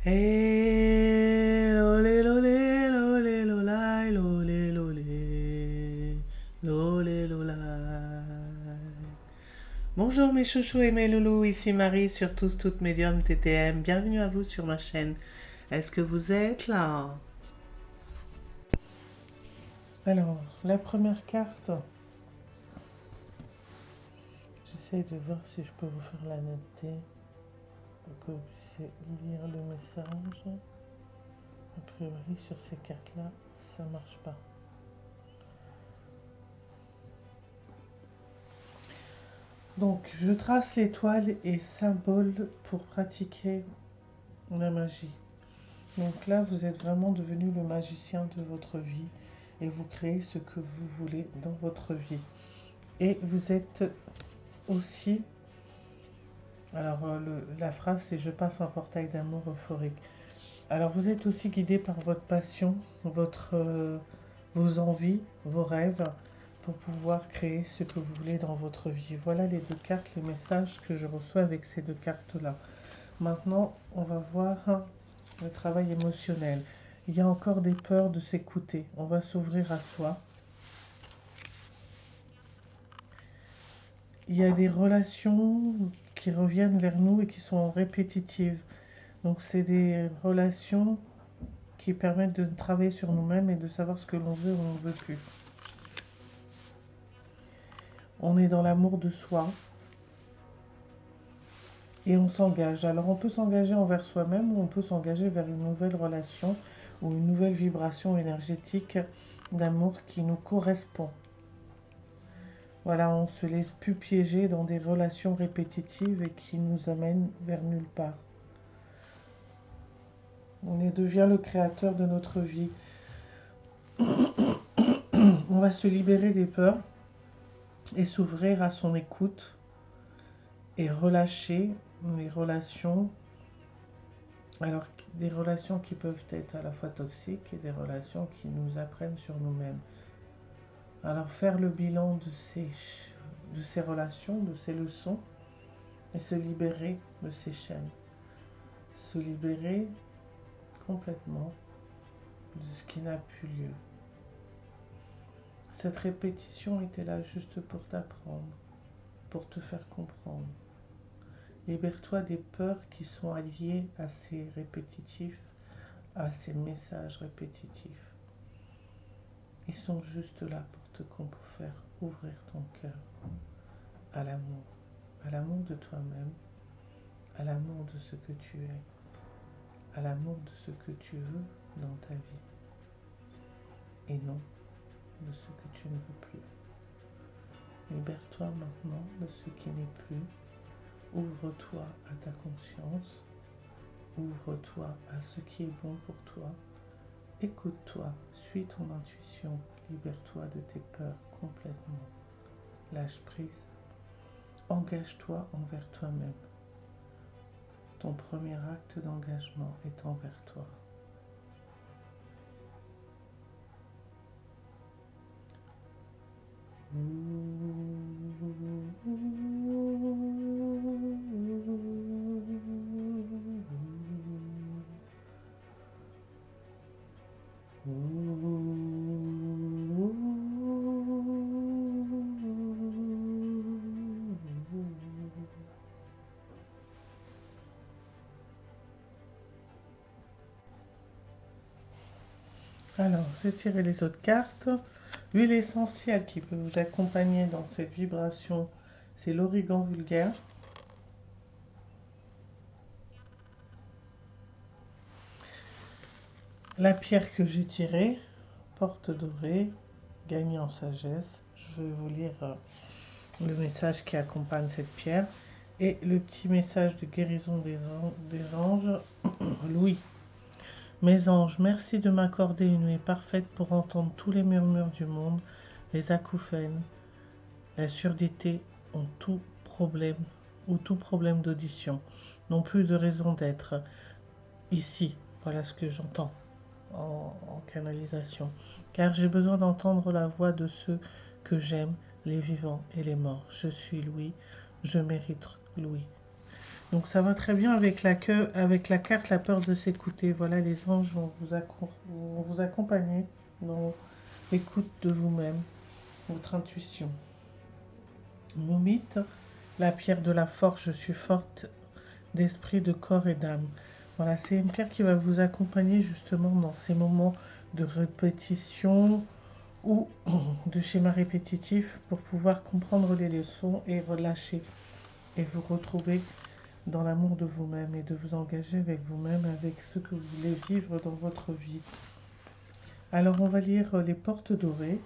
Hey, lolé, lolé, lolé, lolai, lolé, lolé, lolé, lolai. Bonjour mes chouchous et mes loulous, ici Marie sur Tous Toutes Médium TTM. Bienvenue à vous sur ma chaîne. Est-ce que vous êtes là? Alors, la première carte, j'essaie de voir si je peux vous faire la netteté pour que vous puissiez lire le message. A priori, sur ces cartes-là, ça marche pas. Donc, je trace l'étoile et symbole pour pratiquer la magie. Donc là, vous êtes vraiment devenu le magicien de votre vie et vous créez ce que vous voulez dans votre vie. Et vous êtes aussi, alors la phrase c'est je passe un portail d'amour euphorique. Alors vous êtes aussi guidé par votre passion, vos envies, vos rêves pour pouvoir créer ce que vous voulez dans votre vie. Voilà les deux cartes, les messages que je reçois avec ces deux cartes-là. Maintenant, on va voir le travail émotionnel. Il y a encore des peurs de s'écouter. On va s'ouvrir à soi. Il y a des relations qui reviennent vers nous et qui sont répétitives. Donc, c'est des relations qui permettent de travailler sur nous-mêmes et de savoir ce que l'on veut ou on ne veut plus. On est dans l'amour de soi et on s'engage. Alors, on peut s'engager envers soi-même ou on peut s'engager vers une nouvelle relation ou une nouvelle vibration énergétique d'amour qui nous correspond. Voilà, on ne se laisse plus piéger dans des relations répétitives et qui nous amènent vers nulle part. On devient le créateur de notre vie. On va se libérer des peurs et s'ouvrir à son écoute et relâcher les relations. Alors, des relations qui peuvent être à la fois toxiques et des relations qui nous apprennent sur nous-mêmes. Alors, faire le bilan de ces relations, de ces leçons et se libérer de ces chaînes. Se libérer complètement de ce qui n'a plus lieu. Cette répétition était là juste pour t'apprendre, pour te faire comprendre. Libère-toi des peurs qui sont alliées à ces répétitifs, à ces messages répétitifs. Ils sont juste là pour faire ouvrir ton cœur à l'amour de toi-même, à l'amour de ce que tu es, à l'amour de ce que tu veux dans ta vie, et non de ce que tu ne veux plus. Libère-toi maintenant de ce qui n'est plus. Ouvre-toi à ta conscience. Ouvre-toi à ce qui est bon pour toi. Écoute-toi, suis ton intuition. Libère-toi de tes peurs complètement. Lâche prise. Engage-toi envers toi-même. Ton premier acte d'engagement est envers toi. Alors, j'ai tiré les autres cartes. L'huile essentielle qui peut vous accompagner dans cette vibration, c'est l'origan vulgaire. La pierre que j'ai tirée, porte dorée, gagnée en sagesse. Je vais vous lire le message qui accompagne cette pierre. Et le petit message de guérison des anges, Louis. Mes anges, merci de m'accorder une nuit parfaite pour entendre tous les murmures du monde, les acouphènes, la surdité ont tout problème ou tout problème d'audition, n'ont plus de raison d'être ici. Voilà ce que j'entends en canalisation. Car j'ai besoin d'entendre la voix de ceux que j'aime, les vivants et les morts. Je suis Louis, je mérite Louis. Donc ça va très bien avec avec la carte La peur de s'écouter. Voilà, les anges vont vous accompagner dans l'écoute de vous-même, votre intuition. Moumite, la pierre de la force, je suis forte d'esprit, de corps et d'âme. Voilà, c'est une pierre qui va vous accompagner justement dans ces moments de répétition ou de schémas répétitifs pour pouvoir comprendre les leçons et relâcher et vous retrouver dans l'amour de vous-même et de vous engager avec vous-même, avec ce que vous voulez vivre dans votre vie. Alors on va lire les portes dorées.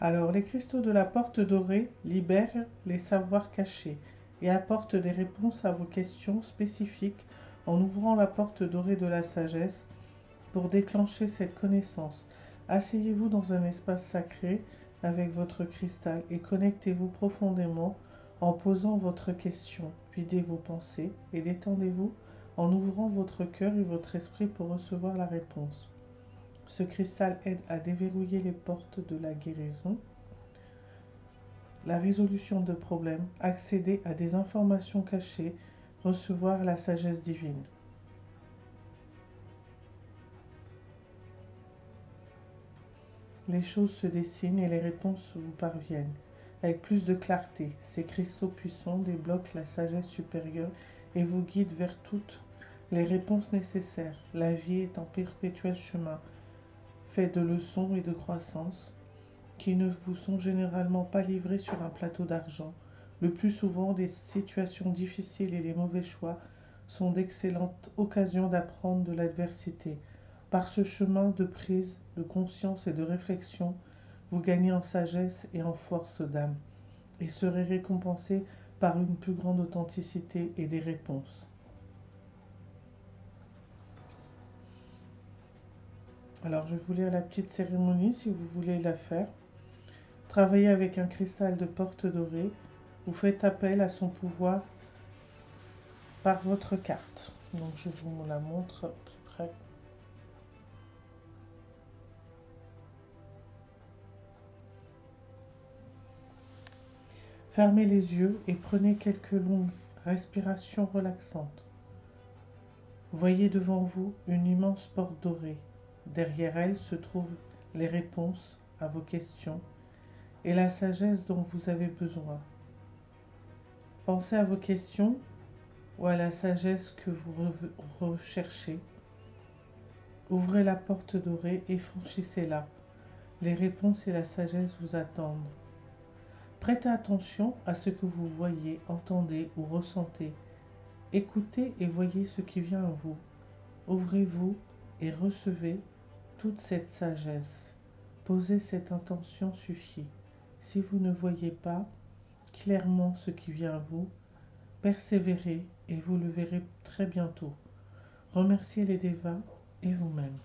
Alors les cristaux de la porte dorée libèrent les savoirs cachés et apportent des réponses à vos questions spécifiques en ouvrant la porte dorée de la sagesse pour déclencher cette connaissance. Asseyez-vous dans un espace sacré avec votre cristal et connectez-vous profondément en posant votre question. Videz vos pensées et détendez-vous en ouvrant votre cœur et votre esprit pour recevoir la réponse. Ce cristal aide à déverrouiller les portes de la guérison, la résolution de problèmes, accéder à des informations cachées, recevoir la sagesse divine. Les choses se dessinent et les réponses vous parviennent. Avec plus de clarté, ces cristaux puissants débloquent la sagesse supérieure et vous guident vers toutes les réponses nécessaires. La vie est un perpétuel chemin, fait de leçons et de croissance, qui ne vous sont généralement pas livrées sur un plateau d'argent. Le plus souvent, des situations difficiles et les mauvais choix sont d'excellentes occasions d'apprendre de l'adversité. Par ce chemin de prise, de conscience et de réflexion, vous gagnez en sagesse et en force d'âme, et serez récompensé par une plus grande authenticité et des réponses. Alors, je vais vous lire la petite cérémonie si vous voulez la faire. Travaillez avec un cristal de porte dorée. Vous faites appel à son pouvoir par votre carte. Donc, je vous la montre plus près. Fermez les yeux et prenez quelques longues respirations relaxantes. Voyez devant vous une immense porte dorée. Derrière elle se trouvent les réponses à vos questions et la sagesse dont vous avez besoin. Pensez à vos questions ou à la sagesse que vous recherchez. Ouvrez la porte dorée et franchissez-la. Les réponses et la sagesse vous attendent. Prêtez attention à ce que vous voyez, entendez ou ressentez. Écoutez et voyez ce qui vient à vous. Ouvrez-vous et recevez toute cette sagesse. Poser cette intention suffit. Si vous ne voyez pas clairement ce qui vient à vous, persévérez et vous le verrez très bientôt. Remerciez les défunts et vous-même.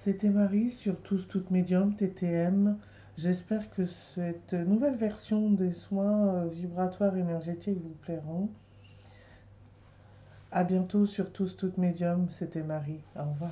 C'était Marie sur Tous Toutes Médium TTM. J'espère que cette nouvelle version des soins vibratoires énergétiques vous plairont. À bientôt sur Tous Toutes Médium. C'était Marie. Au revoir.